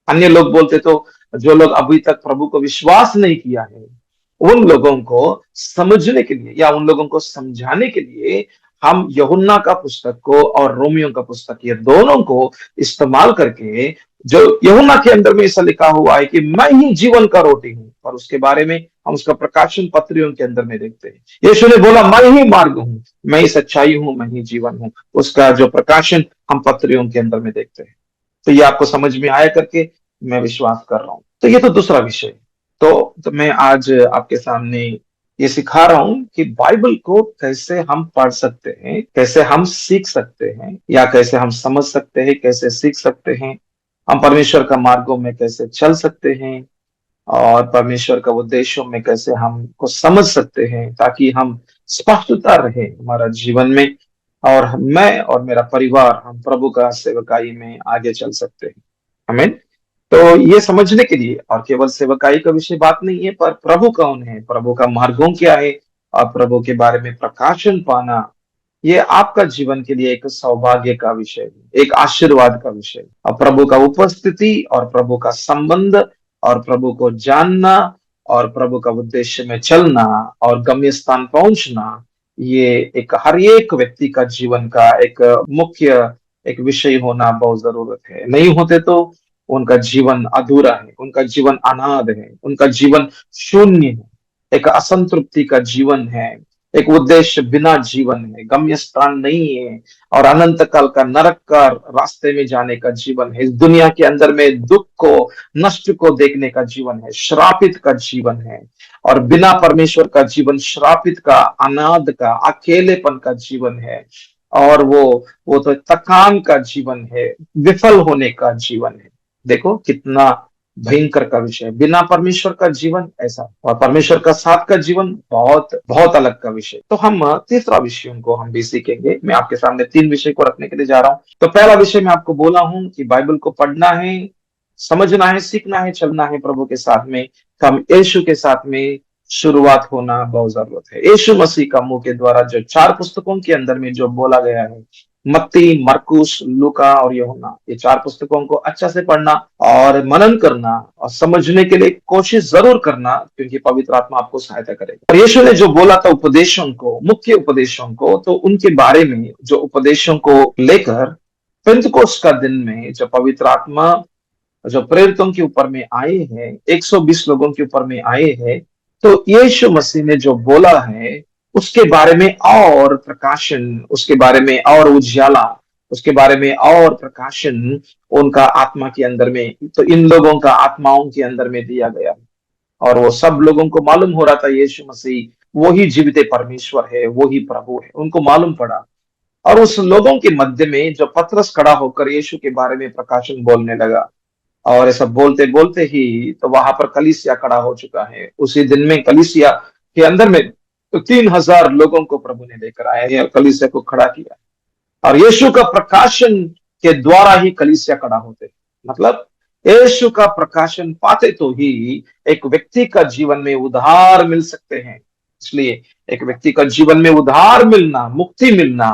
अन्य लोग बोलते तो जो लोग अभी तक प्रभु को विश्वास नहीं किया है, उन लोगों को समझने के लिए या उन लोगों को समझाने के लिए हम यूहन्ना का पुस्तक को और रोमियो का पुस्तक, ये दोनों को इस्तेमाल करके, जो यूहन्ना के अंदर में ऐसा लिखा हुआ है कि मैं ही जीवन का रोटी हूं, और उसके बारे में हम उसका प्रकाशन पत्रियों के अंदर में देखते हैं। यीशु ने बोला मैं ही मार्ग हूं, मैं ही सच्चाई हूं, मैं ही जीवन हूं, उसका जो प्रकाशन हम पत्रियों के अंदर में देखते हैं। तो ये आपको समझ में आया करके मैं विश्वास कर रहा हूं। तो ये तो दूसरा विषय। तो मैं आज आपके सामने ये सिखा रहा हूं कि बाइबल को कैसे हम पढ़ सकते हैं, कैसे हम सीख सकते हैं, या कैसे हम समझ सकते हैं, कैसे सीख सकते हैं, हम परमेश्वर का मार्गों में कैसे चल सकते हैं, और परमेश्वर का उद्देश्यों में कैसे हमको समझ सकते हैं, ताकि हम स्पष्टता रहे हमारा जीवन में, और मैं और मेरा परिवार हम प्रभु का सेवकाई में आगे चल सकते हैं। हमें तो ये समझने के लिए, और केवल सेवकाई का विषय बात नहीं है, पर प्रभु कौन है, प्रभु का मार्गों क्या है, और प्रभु के बारे में प्रकाशन पाना, ये आपका जीवन के लिए एक सौभाग्य का विषय है, एक आशीर्वाद का विषय है। और प्रभु का उपस्थिति और प्रभु का संबंध और प्रभु को जानना और प्रभु का उद्देश्य में चलना और गम्य स्थान पहुंचना, ये एक हर एक व्यक्ति का जीवन का एक मुख्य एक विषय होना बहुत जरूरत है। नहीं होते तो उनका जीवन अधूरा है, उनका जीवन अनाथ है, उनका जीवन शून्य है, एक असंतृप्ति का जीवन है, एक उद्देश्य बिना जीवन है, गम्य स्थान नहीं है, और अनंत काल का नरक का रास्ते में जाने का जीवन है। इस दुनिया के अंदर में दुख को, नष्ट को देखने का जीवन है, श्रापित का जीवन है, और बिना परमेश्वर का जीवन श्रापित का, अनाथ का, अकेलेपन का जीवन है, और वो तो थकान का जीवन है, विफल होने का जीवन है। देखो कितना भयंकर का विषय है। बिना परमेश्वर का जीवन ऐसा, और परमेश्वर का साथ का जीवन बहुत बहुत अलग का विषय। तो हम तीसरा विषय को हम भी सीखेंगे। मैं आपके सामने तीन विषय को रखने के लिए जा रहा हूं। तो पहला विषय मैं आपको बोला हूं कि बाइबल को पढ़ना है, समझना है, सीखना है, चलना है प्रभु के साथ में। तो हम यीशु के साथ में शुरुआत होना बहुत जरूरत है। यीशु मसीह का मुंह के द्वारा जो चार पुस्तकों के अंदर में जो बोला गया है, मत्ती, मरकुस, लूका और यूहन्ना, ये चार पुस्तकों को अच्छा से पढ़ना और मनन करना और समझने के लिए कोशिश जरूर करना, क्योंकि पवित्र आत्मा आपको सहायता करेगा। और यीशु ने जो बोला था उपदेशों को, मुख्य उपदेशों को, तो उनके बारे में जो उपदेशों को लेकर पेंतुकोस का दिन में जो पवित्र आत्मा जो प्रेरितों के ऊपर में आए हैं, 120 लोगों के ऊपर में आए हैं, तो यीशु मसीह ने जो बोला है उसके बारे में और प्रकाशन, उसके बारे में और उजाला, उसके बारे में और प्रकाशन उनका आत्मा के अंदर में, तो इन लोगों का आत्माओं के अंदर में दिया गया। और वो सब लोगों को मालूम हो रहा था यीशु मसीह वो ही जीवित परमेश्वर है, वो ही प्रभु है, उनको मालूम पड़ा। और उस लोगों के मध्य में जो पतरस खड़ा होकर यीशु के बारे में प्रकाशन बोलने लगा, और ऐसा बोलते बोलते ही तो वहां पर कलीसिया खड़ा हो चुका है। उसी दिन में कलीसिया के अंदर में तो 3,000 लोगों को प्रभु ने लेकर आया है और कलीसिया को खड़ा किया। और यीशु का प्रकाशन के द्वारा ही कलीसिया खड़ा होते, मतलब यीशु का प्रकाशन पाते तो ही एक व्यक्ति का जीवन में उद्धार मिल सकते हैं। इसलिए एक व्यक्ति का जीवन में उद्धार मिलना, मुक्ति मिलना,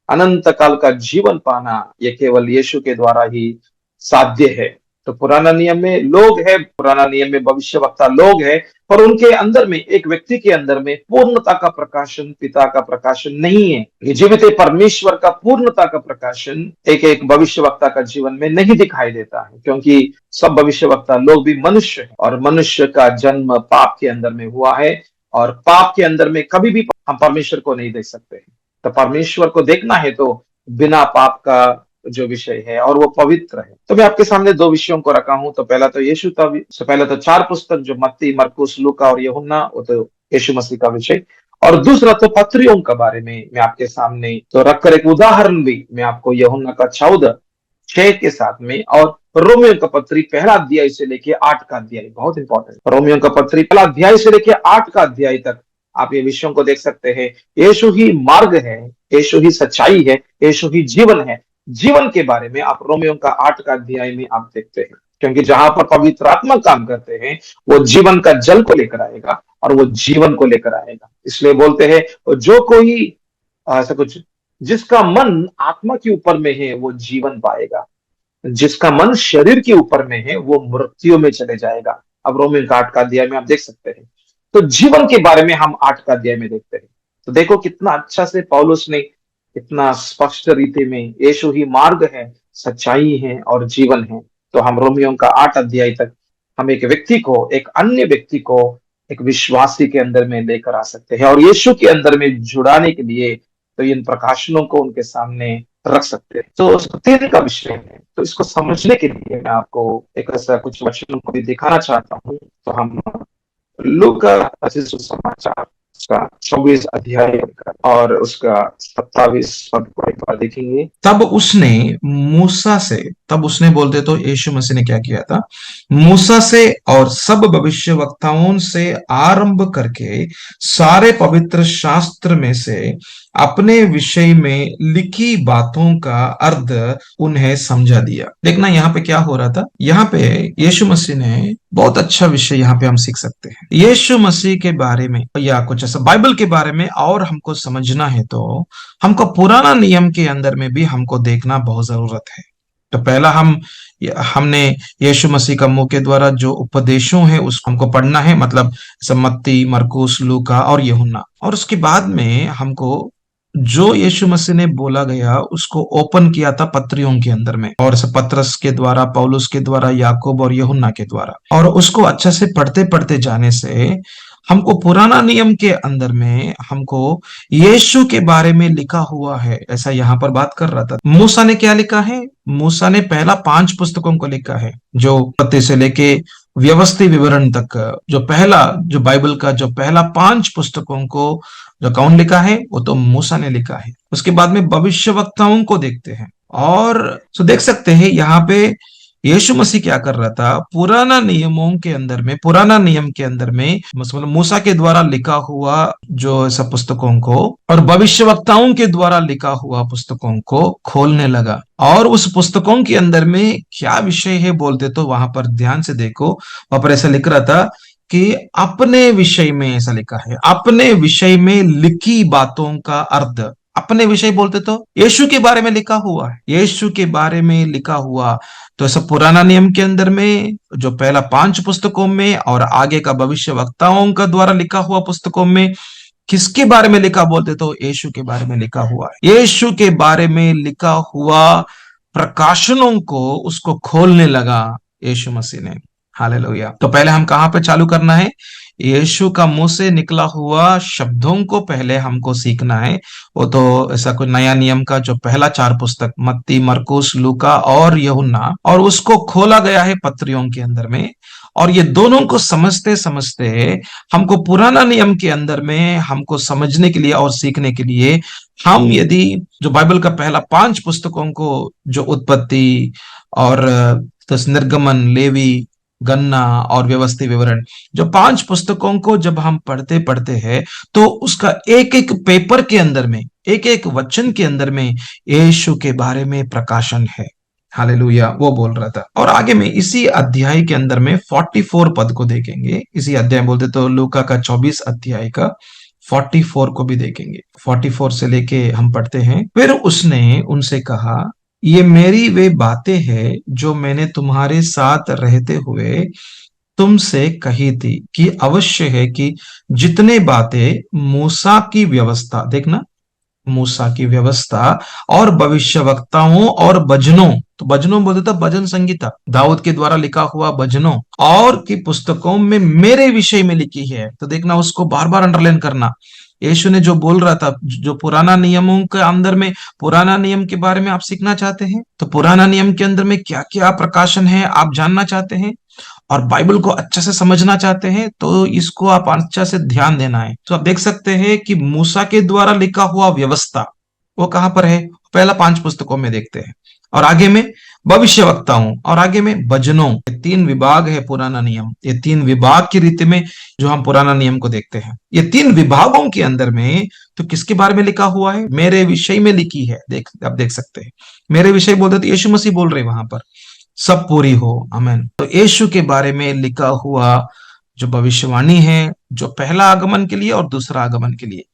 अनंत काल का जीवन पाना, ये केवल यीशु के द्वारा ही साध्य है। तो पुराना नियम में लोग है, पुराना नियम में भविष्यवक्ता लोग है, पर उनके अंदर में, एक व्यक्ति के अंदर में पूर्णता का प्रकाशन, पिता का प्रकाशन नहीं है। ये जीवित परमेश्वर का पूर्णता का प्रकाशन एक एक भविष्यवक्ता का जीवन में नहीं दिखाई देता है, क्योंकि सब भविष्यवक्ता लोग भी मनुष्य है, और मनुष्य का जन्म पाप के अंदर में हुआ है, और पाप के अंदर में कभी भी हम परमेश्वर को नहीं देख सकते हैं। तो परमेश्वर को देखना है तो बिना पाप का जो विषय है, और वो पवित्र है। तो मैं आपके सामने दो विषयों को रखा हूं। तो पहला तो यीशु का, पहला तो चार पुस्तक जो मत्ती, मरकुस, लूका और यूहन्ना, वो तो यीशु मसीह का विषय। और दूसरा तो पत्रियों के बारे में मैं आपके सामने तो रखकर एक उदाहरण भी मैं आपको यूहन्ना का 14:6 के साथ में, और रोमियो का पत्री पहला अध्याय से लेके 8 का अध्याय, बहुत इंपॉर्टेंट, रोमियो का पत्री पहला अध्याय से लेके 8 का अध्याय तक आप ये विषयों को देख सकते हैं। यीशु ही मार्ग है, यीशु ही सच्चाई है, यीशु ही जीवन है। जीवन के बारे में आप रोमियो का 8 का अध्याय में आप देखते हैं, क्योंकि जहां पर पवित्र आत्मा काम करते हैं वो जीवन का जल को लेकर आएगा और वो जीवन को लेकर आएगा। इसलिए बोलते हैं जो कोई ऐसा कुछ, जिसका मन आत्मा के ऊपर में है वो जीवन पाएगा। जिसका मन शरीर के ऊपर में है वो मृत्यु में चले जाएगा। अब रोमियो का 8 का अध्याय में आप देख सकते हैं। तो जीवन के बारे में हम 8 का अध्याय में देखते हैं। तो देखो कितना अच्छा से पौलुस ने इतना स्पष्ट रीति में यीशु ही मार्ग है, सच्चाई है और जीवन है। तो हम रोमियो का 8 अध्याय तक हम एक व्यक्ति को, एक अन्य व्यक्ति को एक विश्वासी के अंदर में लेकर आ सकते हैं और यीशु के अंदर में जुड़ाने के लिए तो इन प्रकाशनों को उनके सामने रख सकते हैं। तो सत्य का विषय है। तो इसको समझने के लिए मैं आपको एक ऐसा कुछ वचनों को भी दिखाना चाहता हूँ। तो हम लूका रचित सुसमाचार उसका 24 अध्याय और उसका 27 पद को एक बार देखेंगे। तब उसने बोलते तो यीशु मसीह ने क्या किया था, मूसा से और सब भविष्यवक्ताओं से आरंभ करके सारे पवित्र शास्त्र में से अपने विषय में लिखी बातों का अर्थ उन्हें समझा दिया। देखना यहाँ पे क्या हो रहा था, यहाँ पे यीशु मसीह ने बहुत अच्छा विषय यहाँ पे हम सीख सकते हैं। यीशु मसीह के बारे में या कुछ ऐसा बाइबल के बारे में और हमको समझना है तो हमको पुराना नियम के अंदर में भी हमको देखना बहुत जरूरत है। तो पहला हमने यीशु मसीह का मुंह के द्वारा जो उपदेशों है उसको हमको पढ़ना है, मतलब मत्ती, मरकुस, लूका और यूहन्ना। और उसके बाद में हमको जो यीशु मसीह ने बोला गया उसको ओपन किया था पत्रियों के अंदर में, और पत्रस के द्वारा, पौलुस के द्वारा, याकूब और यूहन्ना के द्वारा। और उसको अच्छा से पढ़ते पढ़ते जाने से हमको पुराना नियम के अंदर में हमको यीशु के बारे में लिखा हुआ है ऐसा यहाँ पर बात कर रहा था। मूसा ने क्या लिखा है, मूसा ने पहला 5 पुस्तकों को लिखा है, जो पत्ते से लेके व्यवस्थित विवरण तक, जो बाइबल का जो पहला 5 पुस्तकों को जो कौन लिखा है, वो तो मूसा ने लिखा है। उसके बाद में भविष्यवक्ताओं को देखते हैं और तो देख सकते हैं यहाँ पे यीशु मसीह क्या कर रहा था, पुराना नियम के अंदर में मतलब मूसा के द्वारा लिखा हुआ जो सब पुस्तकों को और भविष्यवक्ताओं के द्वारा लिखा हुआ पुस्तकों को खोलने लगा। और उस पुस्तकों के अंदर में क्या विषय है बोलते तो वहां पर ध्यान से देखो, वहां पर ऐसा लिख रहा था कि अपने विषय में, ऐसा लिखा है, अपने विषय में लिखी बातों का अर्थ। अपने विषय बोलते तो यीशु के बारे में लिखा हुआ है, यीशु के बारे में लिखा हुआ। तो ऐसा पुराना नियम के अंदर में जो पहला 5 पुस्तकों में और आगे का भविष्य वक्ताओं का द्वारा लिखा हुआ पुस्तकों में किसके बारे में लिखा बोलते तो यीशु के बारे में लिखा हुआ है। यीशु के बारे में लिखा हुआ प्रकाशनों को उसको खोलने लगा यीशु मसीह ने। हालेलुया। तो पहले हम कहाँ पे चालू करना है, यीशु का मुंह से निकला हुआ शब्दों को पहले हमको सीखना है। वो तो ऐसा कोई नया नियम का जो पहला 4 पुस्तक मत्ती, मरकुस, लूका और यूहन्ना, और उसको खोला गया है पत्रियों के अंदर में। और ये दोनों को समझते समझते हमको पुराना नियम के अंदर में हमको समझने के लिए और सीखने के लिए हम यदि जो बाइबल का पहला 5 पुस्तकों को, जो उत्पत्ति और निर्गमन, लेवी, गन्ना और व्यवस्थित विवरण, जो 5 पुस्तकों को जब हम पढ़ते पढ़ते हैं तो उसका एक एक पेपर के अंदर में, एक एक वचन के अंदर में यीशु के बारे में प्रकाशन है। हालेलुया, वो बोल रहा था। और आगे में इसी अध्याय के अंदर में 44 पद को देखेंगे। इसी अध्याय बोलते तो लूका का 24 अध्याय का 44 को भी देखेंगे। 44 से लेके हम पढ़ते हैं। फिर उसने उनसे कहा, ये मेरी वे बातें हैं जो मैंने तुम्हारे साथ रहते हुए तुमसे कही थी कि अवश्य है कि जितने बातें मूसा की व्यवस्था, देखना, मूसा की व्यवस्था और भविष्यवक्ताओं और भजनों, तो भजनों बोलते तो भजन संगीता, दाऊद के द्वारा लिखा हुआ भजनों और की पुस्तकों में मेरे विषय में लिखी है। तो देखना, उसको बार बार अंडरलाइन करना। यीशु ने जो बोल रहा था, जो पुराना नियमों के अंदर में, पुराना नियम के बारे में आप सीखना चाहते हैं तो पुराना नियम के अंदर में क्या क्या प्रकाशन है आप जानना चाहते हैं और बाइबल को अच्छा से समझना चाहते हैं तो इसको आप अच्छा से ध्यान देना है। तो आप देख सकते हैं कि मूसा के द्वारा लिखा हुआ व्यवस्था वो कहां पर है, पहला 5 पुस्तकों में देखते हैं। और आगे में भविष्यवक्ताओं और आगे में भजनों, ये 3 विभाग है पुराना नियम। ये 3 विभाग की रीति में जो हम पुराना नियम को देखते हैं, ये 3 विभागों के अंदर में तो किसके बारे में लिखा हुआ है, मेरे विषय में लिखी है। आप देख सकते हैं, मेरे विषय बोलते तो यीशु मसीह बोल रहे वहां पर, सब पूरी हो, आमीन। तो यीशु के बारे में लिखा हुआ जो भविष्यवाणी है, जो पहला आगमन के लिए और दूसरा आगमन के लिए,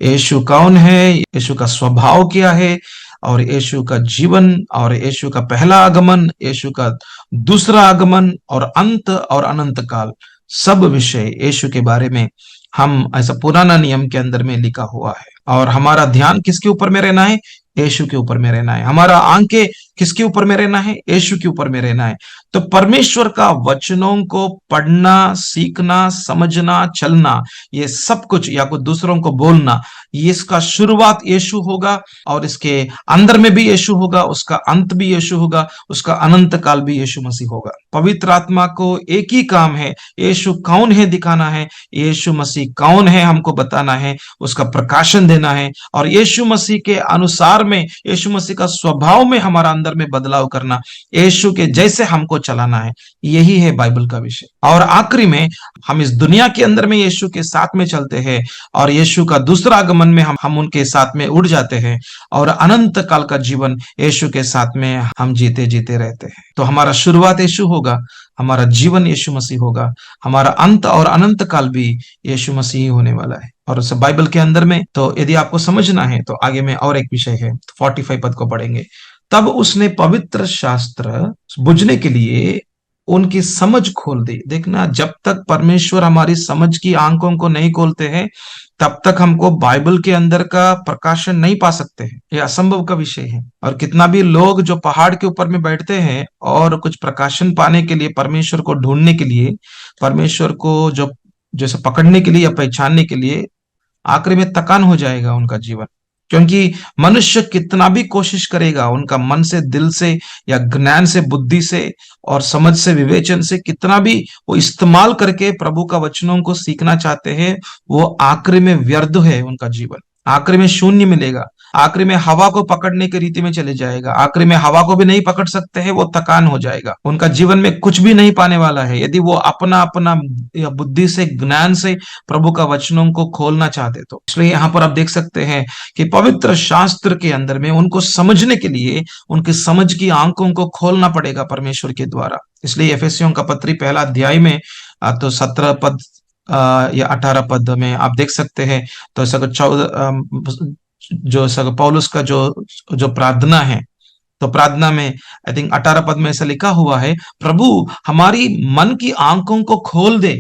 यीशु कौन है, यीशु का स्वभाव क्या है, और यीशु का जीवन और यीशु का पहला आगमन, यीशु का दूसरा आगमन और अंत और अनंत काल, सब विषय यीशु के बारे में हम ऐसा पुराना नियम के अंदर में लिखा हुआ है। और हमारा ध्यान किसके ऊपर में रहना है? यीशु के ऊपर में रहना है। हमारा आंखें किसके ऊपर में रहना है? यीशु के ऊपर में रहना है। तो परमेश्वर का वचनों को पढ़ना, सीखना, समझना, चलना, ये सब कुछ या कुछ दूसरों को बोलना, ये इसका शुरुआत यीशु होगा और इसके अंदर में भी यीशु होगा, उसका अंत भी यीशु होगा, उसका अनंत काल भी यीशु मसीह होगा। पवित्र आत्मा को एक ही काम है, यीशु कौन है दिखाना है, यीशु मसीह कौन है हमको बताना है, उसका प्रकाशन देना है और यीशु मसीह के अनुसार में, यीशु मसीह का स्वभाव में हमारा अंदर में बदलाव करना, यीशु के जैसे हमको चलाना है। यही है बाइबल का विषय। और आखिरी में हम इस दुनिया के अंदर में यीशु के साथ में चलते हैं और यीशु का दूसरा आगमन में हम उनके साथ में उड़ जाते हैं और अनंत काल का जीवन यीशु के साथ में हम जीते जीते रहते हैं। तो हमारा शुरुआत यीशु होगा, हमारा जीवन यीशु मसीह होगा, हमारा अंत और अनंत काल भी यीशु मसीह ही होने वाला है। और उस बाइबल के अंदर में तो यदि आपको समझना है तो आगे में और एक विषय है, 45 पद को पढ़ेंगे। तब उसने पवित्र शास्त्र बुझने के लिए उनकी समझ खोल दी। देखना, जब तक परमेश्वर हमारी समझ की आंखों को नहीं खोलते हैं तब तक हमको बाइबल के अंदर का प्रकाशन नहीं पा सकते हैं। ये असंभव का विषय है। और कितना भी लोग जो पहाड़ के ऊपर में बैठते हैं और कुछ प्रकाशन पाने के लिए, परमेश्वर को ढूंढने के लिए, परमेश्वर को जो जैसे पकड़ने के लिए या पहचानने के लिए, आखिरी में थकान हो जाएगा उनका जीवन। क्योंकि मनुष्य कितना भी कोशिश करेगा, उनका मन से, दिल से या ज्ञान से, बुद्धि से और समझ से, विवेचन से कितना भी वो इस्तेमाल करके प्रभु का वचनों को सीखना चाहते हैं, वो आखिरी में व्यर्थ है उनका जीवन। आखिरी में शून्य मिलेगा। आखिरी में हवा को पकड़ने की रीति में चले जाएगा। आखिरी में हवा को भी नहीं पकड़ सकते हैं, वो थकान हो जाएगा। उनका जीवन में कुछ भी नहीं पाने वाला है यदि वो अपना अपना या बुद्धि से, ज्ञान से प्रभु का वचनों को खोलना चाहते तो। इसलिए यहाँ पर आप देख सकते हैं कि पवित्र शास्त्र के अंदर में उनको समझने के लिए उनकी समझ की आंखों को खोलना पड़ेगा परमेश्वर के द्वारा। इसलिए एफेसियों का पत्री पहला अध्याय में तो 17 पद या 18 पद में आप देख सकते हैं। तो ऐसा 14 जो पौलुस का जो प्रार्थना है, तो प्रार्थना में आई थिंक 18 पद में ऐसा लिखा हुआ है, प्रभु हमारी मन की आंखों को खोल दे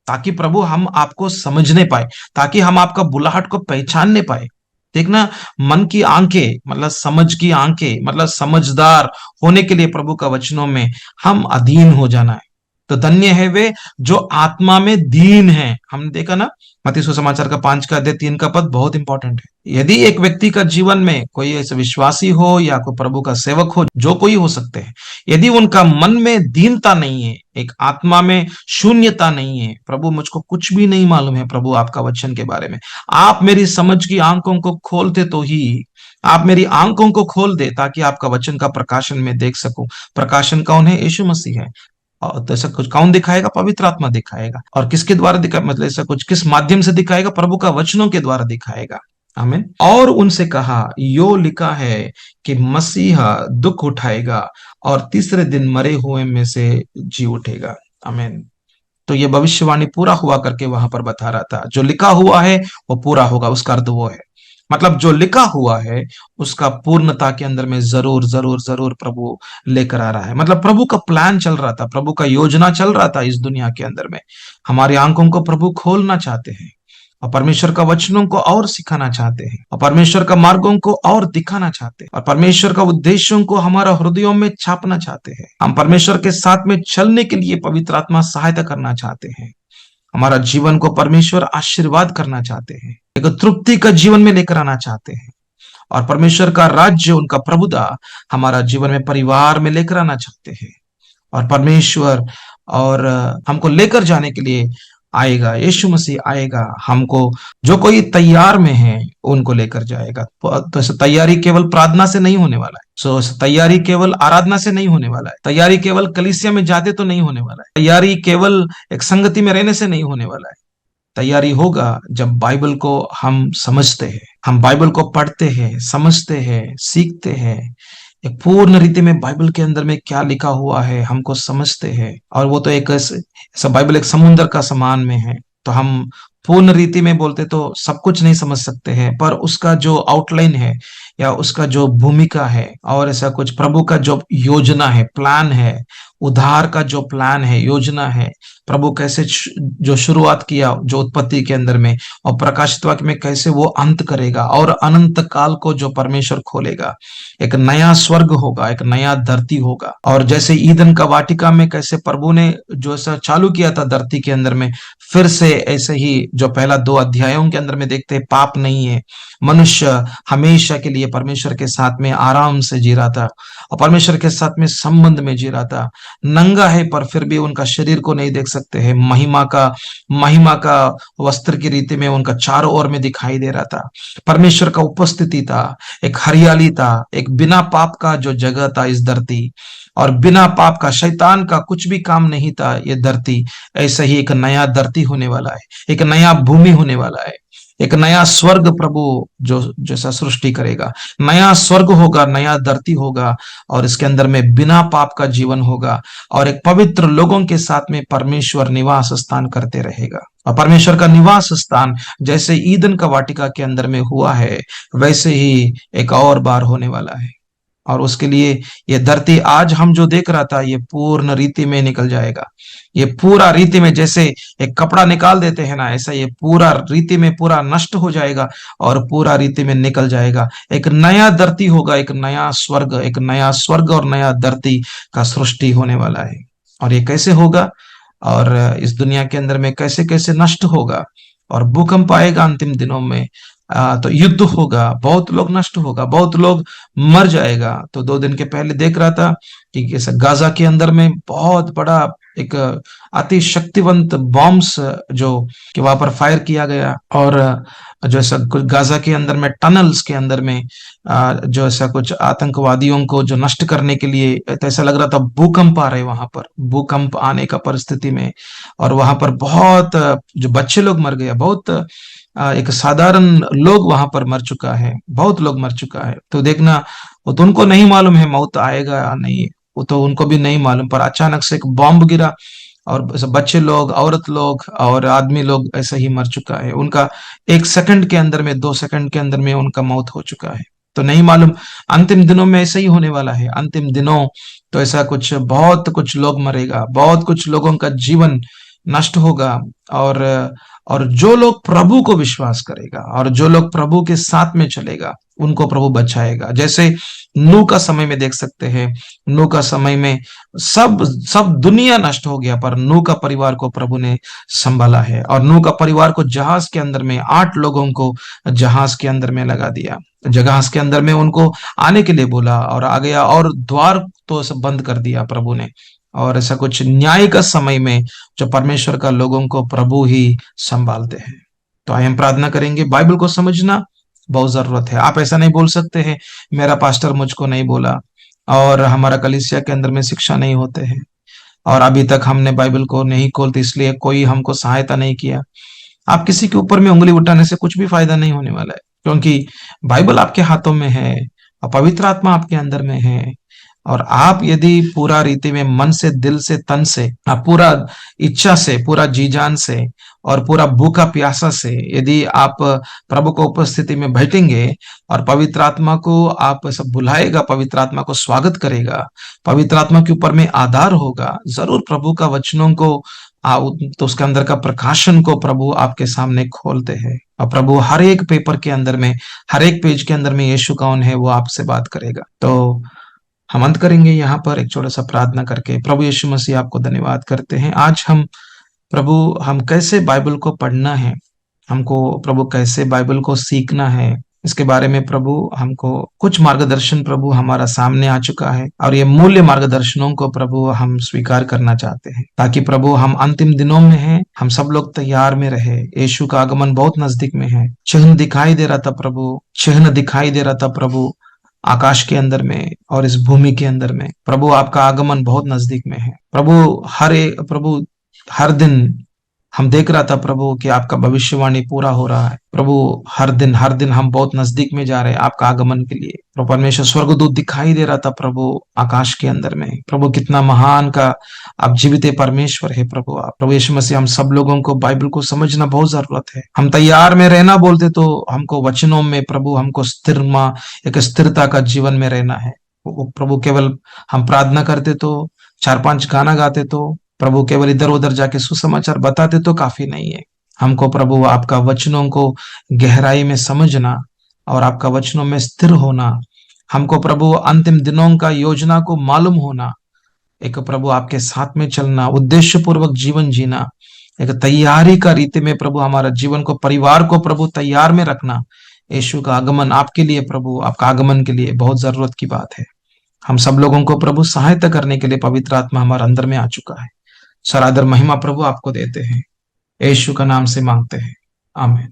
ताकि प्रभु हम आपको समझने पाए, ताकि हम आपका बुलाहट को पहचानने पाए। देखना, मन की आंखें मतलब समझ की आंखें, मतलब समझदार होने के लिए प्रभु का वचनों में हम अधीन हो जाना है। तो धन्य है वे जो आत्मा में दीन है। हमने देखा ना, मत्ती सुसमाचार का 5 का अध्याय 3 का पद बहुत इंपॉर्टेंट है। यदि एक व्यक्ति का जीवन में कोई ऐसे विश्वासी हो या कोई प्रभु का सेवक हो, जो कोई हो सकते हैं, यदि उनका मन में दीनता नहीं है, एक आत्मा में शून्यता नहीं है, प्रभु मुझको कुछ भी नहीं मालूम है प्रभु आपका वचन के बारे में, आप मेरी समझ की आंखों को खोलते तो ही, आप मेरी आंखों को खोल दे ताकि आपका वचन का प्रकाशन में देख सकूं। प्रकाशन कौन है? यीशु मसीह है। और तो ऐसा कुछ कौन दिखाएगा? पवित्र आत्मा दिखाएगा। और किसके द्वारा दिखा, मतलब ऐसा कुछ किस माध्यम से दिखाएगा? प्रभु का वचनों के द्वारा दिखाएगा। आमीन। और उनसे कहा, यो लिखा है कि मसीहा दुख उठाएगा और तीसरे दिन मरे हुए में से जी उठेगा। आमीन। तो ये भविष्यवाणी पूरा हुआ करके वहां पर बता रहा था, जो लिखा हुआ है वो पूरा होगा। उसका अर्थ वो है, मतलब जो लिखा हुआ है उसका पूर्णता के अंदर में जरूर जरूर जरूर प्रभु लेकर आ रहा है। मतलब प्रभु का प्लान चल रहा था, प्रभु का योजना चल रहा था इस दुनिया के अंदर में। हमारी आंखों को प्रभु खोलना चाहते हैं और परमेश्वर का वचनों को और सिखाना चाहते हैं और परमेश्वर का मार्गों को और दिखाना चाहते हैं और परमेश्वर का उद्देश्यों को हमारा हृदयों में छापना चाहते हैं। हम परमेश्वर के साथ में चलने के लिए पवित्र आत्मा सहायता करना चाहते हैं। हमारा जीवन को परमेश्वर आशीर्वाद करना चाहते हैं, एक तृप्ति का जीवन में लेकर आना चाहते हैं और परमेश्वर का राज्य, उनका प्रभुता हमारा जीवन में, परिवार में लेकर आना चाहते हैं। और परमेश्वर और हमको लेकर जाने के लिए आएगा, यीशु मसीह आएगा, हमको जो कोई तैयार में है उनको लेकर जाएगा। तो तैयारी केवल प्रार्थना से नहीं होने वाला है, तैयारी केवल आराधना से नहीं होने वाला है, तैयारी केवल कलीसिया में जाते तो नहीं होने वाला है, तैयारी केवल एक संगति में रहने से नहीं होने वाला है। तैयारी होगा जब बाइबल को हम समझते हैं, हम बाइबल को पढ़ते हैं, समझते हैं, सीखते हैं, एक पूर्ण रीति में बाइबल के अंदर में क्या लिखा हुआ है हमको समझते हैं। और वो तो एक ऐसा बाइबल एक समुद्र का समान में है, तो हम पूर्ण रीति में बोलते तो सब कुछ नहीं समझ सकते हैं, पर उसका जो आउटलाइन है या उसका जो भूमिका है और ऐसा कुछ प्रभु का जो योजना है, प्लान है, उद्धार का जो प्लान है, योजना है, प्रभु कैसे जो शुरुआत किया जो उत्पत्ति के अंदर में और प्रकाशित वाक्य में कैसे वो अंत करेगा और अनंत काल को जो परमेश्वर खोलेगा, एक नया स्वर्ग होगा, एक नया धरती होगा। और जैसे ईदन का वाटिका में कैसे प्रभु ने जो ऐसा चालू किया था धरती के अंदर में, फिर से ऐसे ही जो पहला 2 अध्यायों के अंदर में देखते हैं, पाप नहीं है, मनुष्य हमेशा के लिए परमेश्वर के साथ में आराम से जी रहा था और परमेश्वर के साथ में संबंध में जी रहा था। नंगा है पर फिर भी उनका शरीर को नहीं देख सकते हैं, महिमा का वस्त्र की रीति में उनका चारों ओर में दिखाई दे रहा था। परमेश्वर का उपस्थिति था, एक हरियाली था, एक बिना पाप का जो जगह था इस धरती, और बिना पाप का, शैतान का कुछ भी काम नहीं था ये धरती। ऐसा ही एक नया धरती होने वाला है, एक नया भूमि होने वाला है, एक नया स्वर्ग प्रभु जो जैसा सृष्टि करेगा, नया स्वर्ग होगा, नया धरती होगा और इसके अंदर में बिना पाप का जीवन होगा और एक पवित्र लोगों के साथ में परमेश्वर निवास स्थान करते रहेगा। और परमेश्वर का निवास स्थान जैसे ईदन का वाटिका के अंदर में हुआ है, वैसे ही एक और बार होने वाला है। और उसके लिए ये धरती आज हम जो देख रहा था ये पूर्ण रीति में निकल जाएगा। ये पूरा रीति में जैसे एक कपड़ा निकाल देते हैं ना, ऐसा ये पूरा रीति में पूरा नष्ट हो जाएगा और पूरा रीति में निकल जाएगा। एक नया धरती होगा, एक नया स्वर्ग और नया धरती का सृष्टि होने वाला है। और ये कैसे होगा और इस दुनिया के अंदर में कैसे कैसे नष्ट होगा और भूकंप आएगा अंतिम दिनों में, तो युद्ध होगा, बहुत लोग नष्ट होगा, बहुत लोग मर जाएगा। तो 2 दिन के पहले देख रहा था कि गाजा के अंदर में बहुत बड़ा एक अति शक्तिवंत बॉम्ब्स जो कि वहां पर फायर किया गया और जो ऐसा कुछ गाजा के अंदर में टनल्स के अंदर में जो ऐसा कुछ आतंकवादियों को जो नष्ट करने के लिए, तो ऐसा लग रहा था भूकंप आ रहे वहां पर, भूकंप आने का परिस्थिति में। और वहां पर बहुत जो बच्चे लोग मर गए, बहुत एक साधारण लोग वहां पर मर चुका है, बहुत लोग मर चुका है। तो देखना, वो तो उनको नहीं मालूम है मौत आएगा या नहीं, वो तो उनको भी नहीं मालूम, पर अचानक से एक बॉम्ब गिरा और बच्चे लोग, औरत लोग और आदमी लोग ऐसा ही मर चुका है। उनका 1 सेकंड के अंदर में, 2 सेकंड के अंदर में उनका मौत हो चुका है। तो नहीं मालूम अंतिम दिनों में ऐसा ही होने वाला है। अंतिम दिनों तो ऐसा कुछ, बहुत कुछ लोग मरेगा, बहुत कुछ लोगों का जीवन नष्ट होगा। और जो लोग प्रभु को विश्वास करेगा और जो लोग प्रभु के साथ में चलेगा उनको प्रभु बचाएगा। जैसे नूह का समय में देख सकते हैं, नूह का समय में सब दुनिया नष्ट हो गया पर नूह का परिवार को प्रभु ने संभाला है। और नूह का परिवार को जहाज के अंदर में, 8 लोगों को जहाज के अंदर में लगा दिया, जहाज के अंदर में उनको आने के लिए बोला और आ गया, और द्वार तो सब बंद कर दिया प्रभु ने। और ऐसा कुछ न्याय का समय में जो परमेश्वर का लोगों को प्रभु ही संभालते हैं। तो आइए हम प्रार्थना करेंगे। बाइबल को समझना बहुत जरूरत है। आप ऐसा नहीं बोल सकते हैं मेरा पास्टर मुझको नहीं बोला और हमारा कलीसिया के अंदर में शिक्षा नहीं होते हैं और अभी तक हमने बाइबल को नहीं खोलते इसलिए कोई हमको सहायता नहीं किया। आप किसी के ऊपर में उंगली उठाने से कुछ भी फायदा नहीं होने वाला है, क्योंकि बाइबल आपके हाथों में है और पवित्र आत्मा आपके अंदर में है। और आप यदि पूरा रीति में मन से, दिल से, तन से, आप पूरा इच्छा से, पूरा जी जान से और पूरा भूखा प्यासा से यदि आप प्रभु को उपस्थिति में बैठेंगे और पवित्र आत्मा को आप सब बुलाएगा, पवित्र आत्मा को स्वागत करेगा, पवित्र आत्मा के ऊपर में आधार होगा, जरूर प्रभु का वचनों को तो उसके अंदर का प्रकाशन को प्रभु आपके सामने खोलते हैं और प्रभु हर एक पेपर के अंदर में, हर एक पेज के अंदर में यीशु कौन है वो आपसे बात करेगा। तो हम अंत करेंगे यहाँ पर एक छोटा सा प्रार्थना करके। प्रभु यीशु मसीह आपको धन्यवाद करते हैं। आज हम कैसे बाइबल को पढ़ना है, हमको प्रभु कैसे बाइबल को सीखना है, इसके बारे में प्रभु हमको कुछ मार्गदर्शन प्रभु हमारा सामने आ चुका है और ये मूल्य मार्गदर्शनों को प्रभु हम स्वीकार करना चाहते हैं, ताकि प्रभु हम अंतिम दिनों में हैं, हम सब लोग तैयार में रहे। यीशु का आगमन बहुत नजदीक में है। चिन्ह दिखाई दे रहा था प्रभु, चिन्ह दिखाई दे रहा था प्रभु आकाश के अंदर में और इस भूमि के अंदर में। प्रभु आपका आगमन बहुत नजदीक में है। प्रभु हर दिन हम देख रहा था प्रभु कि आपका भविष्यवाणी पूरा हो रहा है प्रभु। हर दिन हम बहुत नजदीक में जा रहे हैं आपका आगमन के लिए। प्रभु परमेश्वर, स्वर्गदूत दिखाई दे रहा था प्रभु आकाश के अंदर में। प्रभु कितना महान का आप जीवित परमेश्वर है प्रभु। आप प्रभु यीशु मसीह, हम सब लोगों को बाइबल को समझना बहुत जरूरत है। हम तैयार में रहना बोलते तो हमको वचनों में प्रभु हमको एक स्थिरता का जीवन में रहना है। प्रभु केवल हम प्रार्थना करते तो, 4-5 गाना गाते तो, प्रभु केवल इधर उधर जाके सुसमाचार बताते तो काफी नहीं है। हमको प्रभु आपका वचनों को गहराई में समझना और आपका वचनों में स्थिर होना, हमको प्रभु अंतिम दिनों का योजना को मालूम होना, एक प्रभु आपके साथ में चलना, उद्देश्य पूर्वक जीवन जीना, एक तैयारी का रीति में प्रभु हमारा जीवन को, परिवार को प्रभु तैयार में रखना। यीशु का आगमन आपके लिए प्रभु, आपका आगमन के लिए बहुत जरूरत की बात है। हम सब लोगों को प्रभु सहायता करने के लिए पवित्र आत्मा हमारे अंदर में आ चुका है। सरादर महिमा प्रभु आपको देते हैं, यीशु का नाम से मांगते हैं, आमीन।